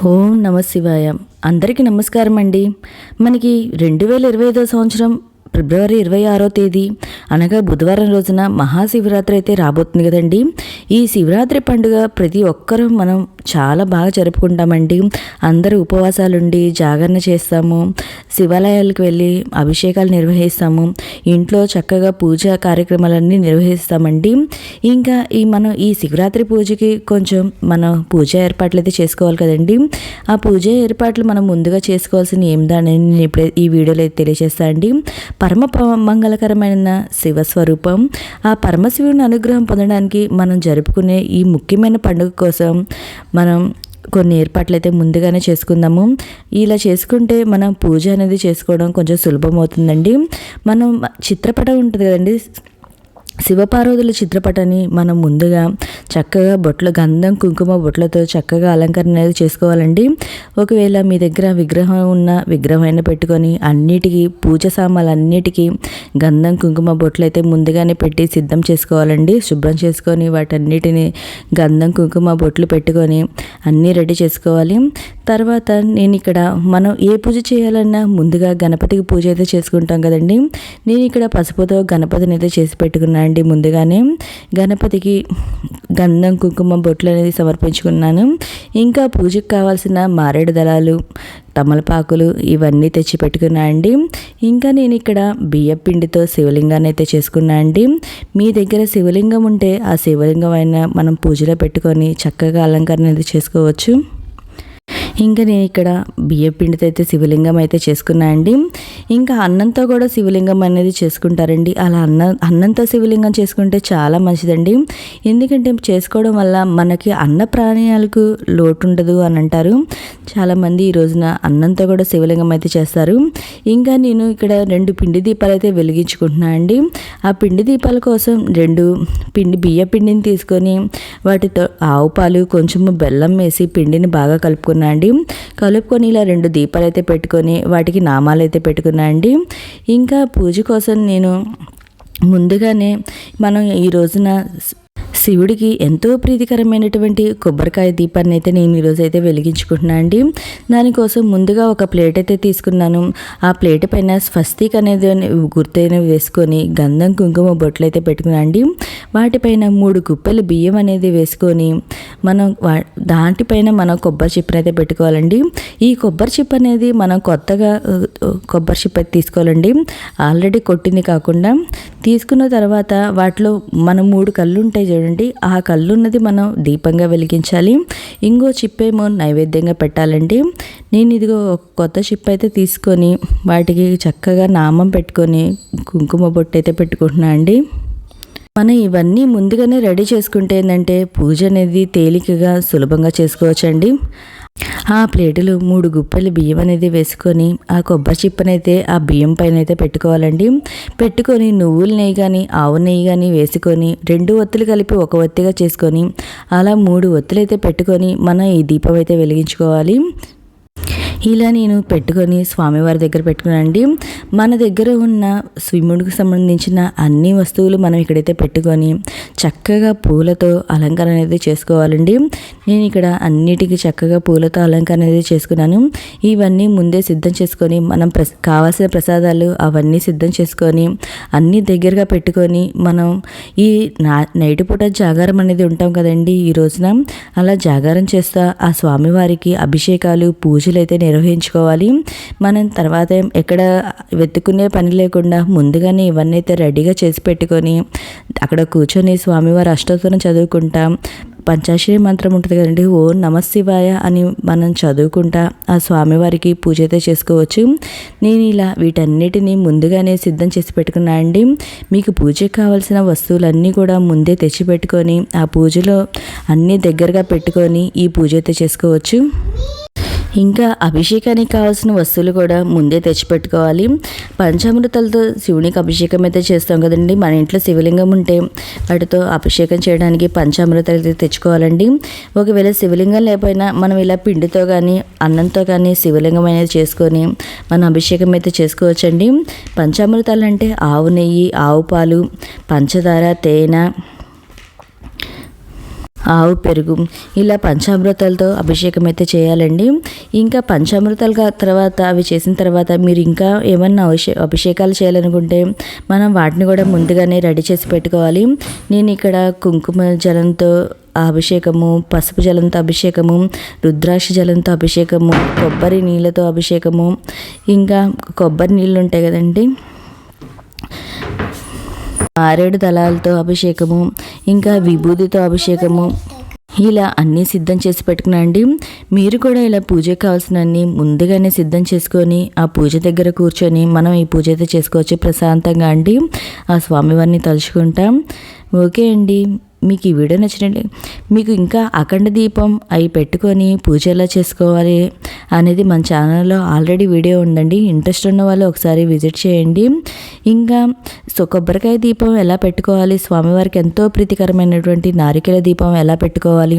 ఓం నమ శివాయ. అందరికీ నమస్కారం అండి. మనకి 2025 సంవత్సరం ఫిబ్రవరి 26వ తేదీ అనగా బుధవారం రోజున మహాశివరాత్రి అయితే రాబోతుంది కదండి. ఈ శివరాత్రి పండుగ ప్రతి ఒక్కరూ మనం చాలా బాగా జరుపుకుంటామండి. అందరూ ఉపవాసాలుండి జాగరణ చేస్తాము, శివాలయాలకు వెళ్ళి అభిషేకాలు నిర్వహిస్తాము, ఇంట్లో చక్కగా పూజ కార్యక్రమాలన్నీ నిర్వహిస్తామండి. ఇంకా మనం ఈ శివరాత్రి పూజకి కొంచెం మనం పూజ ఏర్పాట్లు అయితే చేసుకోవాలి కదండి. ఆ పూజ ఏర్పాట్లు మనం ముందుగా చేసుకోవాల్సిన ఏమిదని నేను ఇప్పుడే ఈ వీడియోలో అయితే తెలియజేస్తాను అండి. పరమ మంగళకరమైన శివస్వరూపం, ఆ పరమశివుని అనుగ్రహం పొందడానికి మనం జరుపుకునే ఈ ముఖ్యమైన పండుగ కోసం మనం కొన్ని ఏర్పాట్లు అయితే ముందుగానే చేసుకుందాము. ఇలా చేసుకుంటే మనం పూజ అనేది చేసుకోవడం కొంచెం సులభం అవుతుందండి. మనం చిత్రపటం ఉంటుంది కదండి, శివపార్వతుల చిత్రపటాన్ని మనం ముందుగా చక్కగా బొట్లు గంధం కుంకుమ బొట్లతో చక్కగా అలంకరణ అనేది చేసుకోవాలండి. ఒకవేళ మీ దగ్గర విగ్రహం ఉన్న విగ్రహం అయినా పెట్టుకొని అన్నిటికీ పూజ సామాన్లు అన్నిటికీ గంధం కుంకుమ బొట్లు అయితే ముందుగానే పెట్టి సిద్ధం చేసుకోవాలండి. శుభ్రం చేసుకొని వాటన్నిటిని గంధం కుంకుమ బొట్లు పెట్టుకొని అన్నీ రెడీ చేసుకోవాలి. తర్వాత నేను ఇక్కడ మనం ఏ పూజ చేయాలన్నా ముందుగా గణపతికి పూజ అయితే చేసుకుంటాం కదండి. నేను ఇక్కడ పసుపుతో గణపతిని అయితే చేసి పెట్టుకున్నాను అండి. ముందుగానే గణపతికి గంధం కుంకుమ బొట్లు అనేది సమర్పించుకున్నాను. ఇంకా పూజకు కావాల్సిన మారేడు దళాలు, తమలపాకులు ఇవన్నీ తెచ్చి పెట్టుకున్నా అండి. ఇంకా నేను ఇక్కడ బియ్యం పిండితో శివలింగాన్ని అయితే చేసుకున్నా అండి. మీ దగ్గర శివలింగం ఉంటే ఆ శివలింగం అయినా మనం పూజలో పెట్టుకొని చక్కగా అలంకరణ అయితే చేసుకోవచ్చు. ఇంకా నేను ఇక్కడ బియ్యం పిండితో అయితే శివలింగం అయితే చేసుకున్నా అండి. ఇంకా అన్నంతో కూడా శివలింగం అనేది చేసుకుంటారండి. అలా అన్నంతో శివలింగం చేసుకుంటే చాలా మంచిదండి. ఎందుకంటే చేసుకోవడం వల్ల మనకి అన్న ప్రాణాలకు లోటు ఉండదు అని అంటారు. చాలామంది ఈ రోజున అన్నంతో కూడా శివలింగం అయితే చేస్తారు. ఇంకా నేను ఇక్కడ 2 పిండి దీపాలు అయితే వెలిగించుకుంటున్నా అండి. ఆ పిండి దీపాల కోసం 2 బియ్య పిండిని తీసుకొని వాటితో ఆవు పాలు కొంచెము బెల్లం వేసి పిండిని బాగా కలుపుకున్నా అండి. కలుపుకొని ఇలా 2 దీపాలు అయితే పెట్టుకొని వాటికి నామాలు అయితే పెట్టుకున్నా అండి. ఇంకా పూజ కోసం నేను ముందుగానే మనం ఈ రోజున శివుడికి ఎంతో ప్రీతికరమైనటువంటి కొబ్బరికాయ దీపాన్ని అయితే నేను ఈరోజు అయితే వెలిగించుకుంటున్నాను అండి. దానికోసం ముందుగా ఒక ప్లేట్ అయితే తీసుకున్నాను. ఆ ప్లేట్ పైన స్వస్తిక్ అనేది గుర్తైన వేసుకొని గంధం కుంకుమ బొట్లు అయితే పెట్టుకున్నాను అండి. వాటిపైన 3 గుప్పెలు బియ్యం అనేది వేసుకొని మనం దాంటిపైన మనం కొబ్బరి చిప్పని అయితే పెట్టుకోవాలండి. ఈ కొబ్బరి చిప్ప అనేది మనం కొత్తగా కొబ్బరి చిప్ప అయితే తీసుకోవాలండి. ఆల్రెడీ కొట్టింది కాకుండా తీసుకున్న తర్వాత వాటిలో మనం 3 కళ్ళు ఉంటాయి చూడండి, ఆ కళ్ళు ఉన్నది మనం దీపంగా వెలిగించాలి. ఇంకో చిప్పేమో నైవేద్యంగా పెట్టాలండి. నేను ఇదిగో కొత్త చిప్ప అయితే తీసుకొని వాటికి చక్కగా నామం పెట్టుకొని కుంకుమ బొట్టు అయితే పెట్టుకుంటున్నా అండి. మనం ఇవన్నీ ముందుగానే రెడీ చేసుకుంటే ఏంటంటే పూజ అనేది తేలికగా సులభంగా చేసుకోవచ్చండి. ఆ ప్లేటులో 3 గుప్పెలు బియ్యం అనేది వేసుకొని ఆ కొబ్బరి చిప్పనైతే ఆ బియ్యం పైన అయితే పెట్టుకోవాలండి. పెట్టుకొని నువ్వుల నెయ్యి కానీ ఆవు నెయ్యి కానీ వేసుకొని 2 ఒత్తులు కలిపి 1 ఒత్తిగా చేసుకొని అలా 3 ఒత్తులు అయితే పెట్టుకొని మనం ఈ దీపం అయితే వెలిగించుకోవాలి. ఇలా నేను పెట్టుకొని స్వామివారి దగ్గర పెట్టుకున్నానండి. మన దగ్గర ఉన్న శివుడికి సంబంధించిన అన్ని వస్తువులు మనం ఇక్కడైతే పెట్టుకొని చక్కగా పూలతో అలంకరణ అనేది చేసుకోవాలండి. నేను ఇక్కడ అన్నిటికీ చక్కగా పూలతో అలంకరణ అనేది చేసుకున్నాను. ఇవన్నీ ముందే సిద్ధం చేసుకొని మనం కావాల్సిన ప్రసాదాలు అవన్నీ సిద్ధం చేసుకొని అన్నీ దగ్గరగా పెట్టుకొని మనం ఈ నైట్ పూట జాగారం అనేది ఉంటాం కదండి. ఈ రోజున అలా జాగారం చేస్తా ఆ స్వామివారికి అభిషేకాలు పూజలు అయితే నిర్వహించుకోవాలి. మనం తర్వాత ఎక్కడ వెతుక్కునే పని లేకుండా ముందుగానే ఇవన్నీ అయితే రెడీగా చేసి పెట్టుకొని అక్కడ కూర్చొని స్వామివారి అష్టోత్తరం చదువుకుంటాం. పంచాక్షరి మంత్రం ఉంటుంది కదండి, ఓం నమః శివాయ అని మనం చదువుకుంటా ఆ స్వామివారికి పూజ అయితే చేసుకోవచ్చు. నేను ఇలా వీటన్నిటిని ముందుగానే సిద్ధం చేసి పెట్టుకున్నా అండి. మీకు పూజకి కావాల్సిన వస్తువులన్నీ కూడా ముందే తెచ్చి పెట్టుకొని ఆ పూజలో అన్నీ దగ్గరగా పెట్టుకొని ఈ పూజ అయితే చేసుకోవచ్చు. ఇంకా అభిషేకానికి కావాల్సిన వస్తువులు కూడా ముందే తెచ్చిపెట్టుకోవాలి. పంచామృతాలతో శివునికి అభిషేకం అయితే చేస్తాం కదండి. మన ఇంట్లో శివలింగం ఉంటే వాటితో అభిషేకం చేయడానికి పంచామృతాలు అయితే తెచ్చుకోవాలండి. ఒకవేళ శివలింగం లేకపోయినా మనం ఇలా పిండితో కానీ అన్నంతో కానీ శివలింగం అనేది చేసుకొని మనం అభిషేకం అయితే చేసుకోవచ్చండి. పంచామృతాలు అంటే ఆవు నెయ్యి, ఆవు పాలు, పంచదార, తేనె, ఆవు పెరుగు ఇలా పంచామృతాలతో అభిషేకం అయితే చేయాలండి. ఇంకా పంచామృతాలు తర్వాత అవి చేసిన తర్వాత మీరు ఇంకా ఏమన్నా అభిషేకాలు చేయాలనుకుంటే మనం వాటిని కూడా ముందుగానే రెడీ చేసి పెట్టుకోవాలి. నేను ఇక్కడ కుంకుమ జలంతో అభిషేకము, పసుపు జలంతో అభిషేకము, రుద్రాక్ష జలంతో అభిషేకము, కొబ్బరి నీళ్ళతో అభిషేకము, ఇంకా కొబ్బరి నీళ్ళు ఉంటాయి కదండి, మారేడు దళాలతో అభిషేకము, ఇంకా విభూతితో అభిషేకము, ఇలా అన్నీ సిద్ధం చేసి పెట్టుకున్నాండి. మీరు కూడా ఇలా పూజకి కావాల్సినవన్నీ ముందుగానే సిద్ధం చేసుకొని ఆ పూజ దగ్గర కూర్చొని మనం ఈ పూజ అయితే చేసుకోవచ్చు ప్రశాంతంగా అండి, ఆ స్వామివారిని తలుచుకుంటాం. ఓకే అండి, మీకు ఈ వీడియో నచ్చినట్టు మీకు ఇంకా అఖండ దీపం అవి పెట్టుకొని పూజ ఎలా చేసుకోవాలి అనేది మన ఛానల్లో ఆల్రెడీ వీడియో ఉందండి. ఇంట్రెస్ట్ ఉన్న వాళ్ళు ఒకసారి విజిట్ చేయండి. ఇంకా కొబ్బరికాయ దీపం ఎలా పెట్టుకోవాలి, స్వామివారికి ఎంతో ప్రీతికరమైనటువంటి నారికేల దీపం ఎలా పెట్టుకోవాలి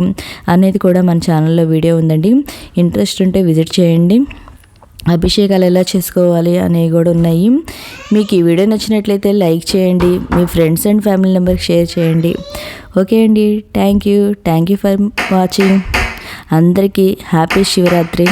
అనేది కూడా మన ఛానల్లో వీడియో ఉందండి. ఇంట్రెస్ట్ ఉంటే విజిట్ చేయండి. అభిషేకాలు ఎలా చేసుకోవాలి అనేవి కూడా ఉన్నాయి. మీకు ఈ వీడియో నచ్చినట్లయితే లైక్ చేయండి, మీ ఫ్రెండ్స్ అండ్ ఫ్యామిలీ మెంబర్కి షేర్ చేయండి. ఓకే అండి, థ్యాంక్ యూ ఫర్ వాచింగ్. అందరికీ హ్యాపీ శివరాత్రి.